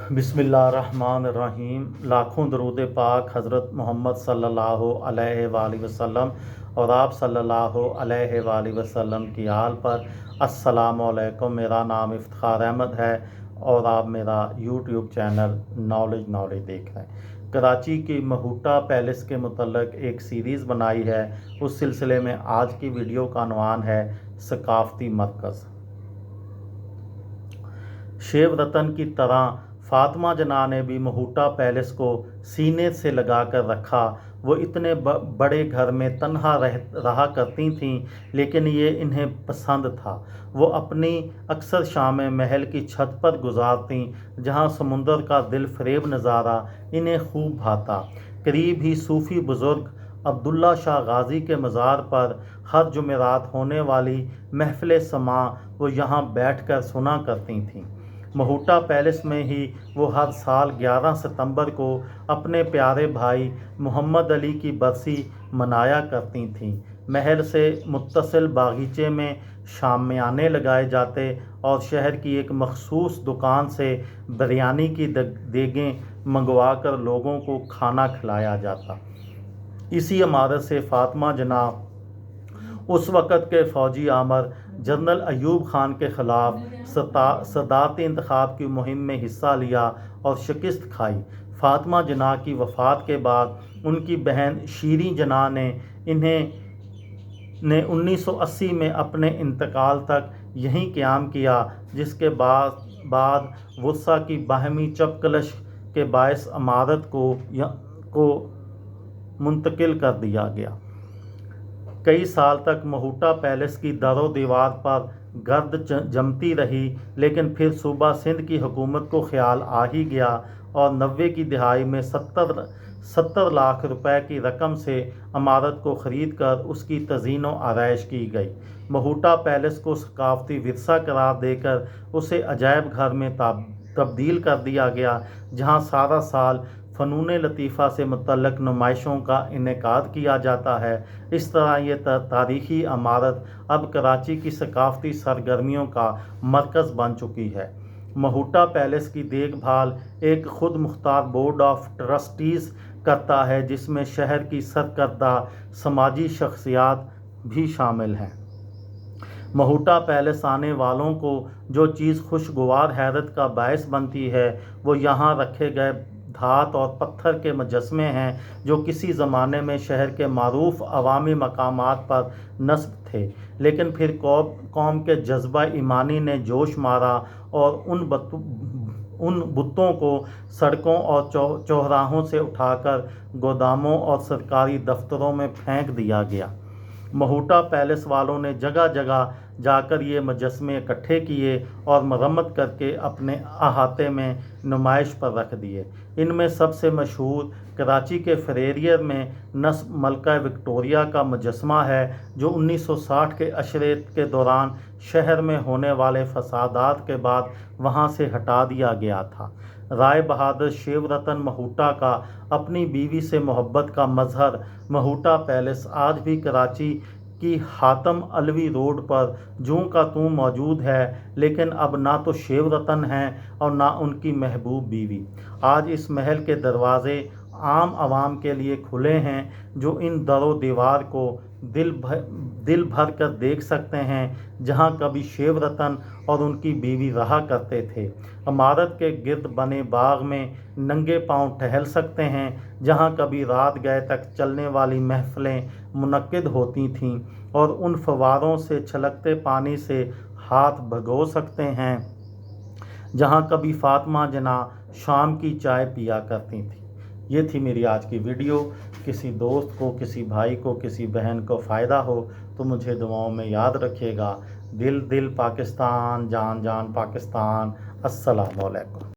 बिस्मिल्लाहिर्रहमानिर्रहीम। लाखों दरूद पाक हज़रत मोहम्मद सल्लल्लाहु अलैहि वसल्लम और आप सल्लल्लाहु अलैहि वसल्लम की आल पर। अस्सलामु अलैकुम। मेरा नाम इफ्तिखार अहमद है और आप मेरा यूट्यूब चैनल नॉलेज देख रहे हैं। कराची की महूटा पैलेस के मुतल्लिक़ एक सीरीज़ बनाई है। उस सिलसिले में आज की वीडियो का उन्वान है सकाफ़ती मरकज़। शेव रतन की तरह फातिमा जना ने भी महूटा पैलेस को सीने से लगा कर रखा। वो इतने बड़े घर में तन्हा रहा करती थीं, लेकिन ये इन्हें पसंद था। वो अपनी अक्सर शामें महल की छत पर गुजारती, जहाँ समुंदर का दिल फरेब नज़ारा इन्हें खूब भाता। करीब ही सूफ़ी बुज़ुर्ग अब्दुल्ला शाह गाज़ी के मज़ार पर हर जुमेरात होने वाली महफ़िल समा वो यहाँ बैठकर सुना करती थीं। महूटा पैलेस में ही वो हर साल 11 सितंबर को अपने प्यारे भाई मोहम्मद अली की बरसी मनाया करती थीं। महल से मुत्तसिल बागीचे में शामियाने लगाए जाते और शहर की एक मखसूस दुकान से बिरयानी की देगें मंगवा कर लोगों को खाना खिलाया जाता। इसी इमारत से फातिमा जना उस वक़्त के फ़ौजी आमर जनरल अयूब ख़ान के ख़िलाफ़ सदारती इंतख़ाब की मुहिम में हिस्सा लिया और शिकस्त खाई। फातिमा जना की वफ़ात के बाद उनकी बहन शीरी जना ने 1980 में अपने इंतकाल तक यहीं क़याम किया, जिसके बाद वुस्सा की बाहमी चपकलश के बायस इमारत को मुंतकिल कर दिया गया। कई साल तक महूटा पैलेस की दरो दीवार पर गर्द जमती रही, लेकिन फिर सूबा सिंध की हुकूमत को ख्याल आ ही गया और 90 की दिहाई में 70 लाख रुपए की रकम से इमारत को ख़रीद कर उसकी तज़ीन व आरائش की गई। महूटा पैलेस को सकाफ़ती विरसा करार देकर उसे अजायब घर में तब्दील कर दिया गया, जहाँ सारा साल फ़नून लतीफ़ा से मुतल्लिक़ नुमाइशों का इनेकाद किया जाता है। इस तरह ये तारीख़ी इमारत अब कराची की सकाफ़ती सरगर्मियों का मरकज़ बन चुकी है। महूटा पैलेस की देखभाल एक खुद मुख्तार बोर्ड ऑफ ट्रस्टीज़ करता है, जिसमें शहर की सरकर्दा समाजी शख्सियात भी शामिल हैं। महूटा पैलेस आने वालों को जो चीज़ खुशगवार हैरत का बायस बनती है, वो यहाँ रखे गए धात और पत्थर के मुजस्मे हैं, जो किसी ज़माने में शहर के मारूफ अवामी मकामात पर नस्ब थे, लेकिन फिर कौम के जज्बा ईमानी ने जोश मारा और उन बुतों को सड़कों और चौराहों से उठाकर गोदामों और सरकारी दफ्तरों में फेंक दिया गया। महूटा पैलेस वालों ने जगह जगह जाकर ये मुजस्मे इकट्ठे किए और मरम्मत करके अपने अहाते में नुमाइश पर रख दिए। इनमें सबसे मशहूर कराची के फ्रेरियर में नस्ब मलका विक्टोरिया का मुजस्मा है, जो 1960 के अशरे के दौरान शहर में होने वाले फसादात के बाद वहाँ से हटा दिया गया था। राय बहादुर शेव रतन महूटा का अपनी बीवी से मोहब्बत का मजहर महूटा पैलेस आज भी कराची की हातम अलवी रोड पर जूं का तूं मौजूद है, लेकिन अब ना तो शेव रतन हैं और ना उनकी महबूब बीवी। आज इस महल के दरवाज़े आम आवाम के लिए खुले हैं, जो इन दरो दीवार को दिल भर कर देख सकते हैं, जहां कभी शेव रतन और उनकी बीवी रहा करते थे। इमारत के गिर्द बने बाग में नंगे पांव टहल सकते हैं, जहां कभी रात गए तक चलने वाली महफिलें मुनक्किद होती थीं, और उन फव्वारों से छलकते पानी से हाथ भिगो सकते हैं, जहां कभी फातिमा जना शाम की चाय पिया करती थी। ये थी मेरी आज की वीडियो। किसी दोस्त को, किसी भाई को, किसी बहन को फ़ायदा हो तो मुझे दुआओं में याद रखिएगा। दिल दिल पाकिस्तान, जान जान पाकिस्तान। अस्सलामु अलैकुम।